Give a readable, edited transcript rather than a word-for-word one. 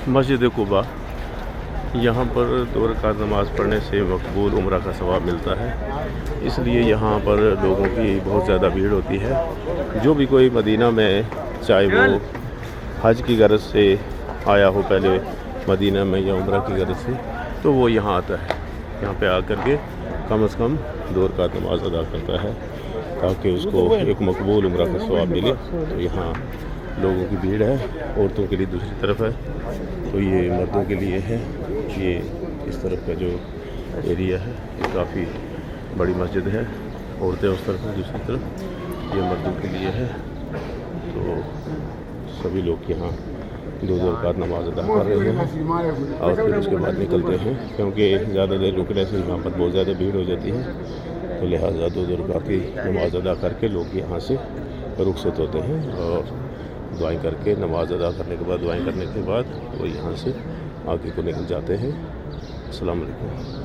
مسجد قباء، یہاں پر 2 رکعت نماز پڑھنے سے مقبول عمرہ کا ثواب ملتا ہے، اس لیے یہاں پر لوگوں کی بہت زیادہ بھیڑ ہوتی ہے۔ جو بھی کوئی مدینہ میں چاہے وہ حج کی غرض سے آیا ہو پہلے مدینہ میں یا عمرہ کی غرض سے، تو وہ یہاں آتا ہے، یہاں پہ آ کر کے کم از کم 2 رکعت نماز ادا کرتا ہے تاکہ اس کو ایک مقبول عمرہ کا ثواب ملے۔ تو یہاں لوگوں کی بھیڑ ہے، عورتوں کے لیے دوسری طرف ہے، تو یہ مردوں کے لیے ہے۔ یہ اس طرف کا جو ایریا ہے یہ کافی بڑی مسجد ہے، عورتیں اس طرف ہیں، دوسری طرف یہ مردوں کے لیے ہے۔ تو سبھی لوگ یہاں 2 رکعت نماز ادا کر رہے ہیں اور پھر اس کے بعد نکلتے ہیں، کیونکہ زیادہ دیر رکنے سے یہاں پر بہت زیادہ بھیڑ ہو جاتی ہے، تو لہٰذا 2 رکعت کی نماز ادا کر کے لوگ یہاں سے رخصت ہوتے ہیں اور دعائیں کر کے، نماز ادا کرنے کے بعد دعائیں کرنے کے بعد وہ یہاں سے آگے کو نکل جاتے ہیں۔ السلام علیکم۔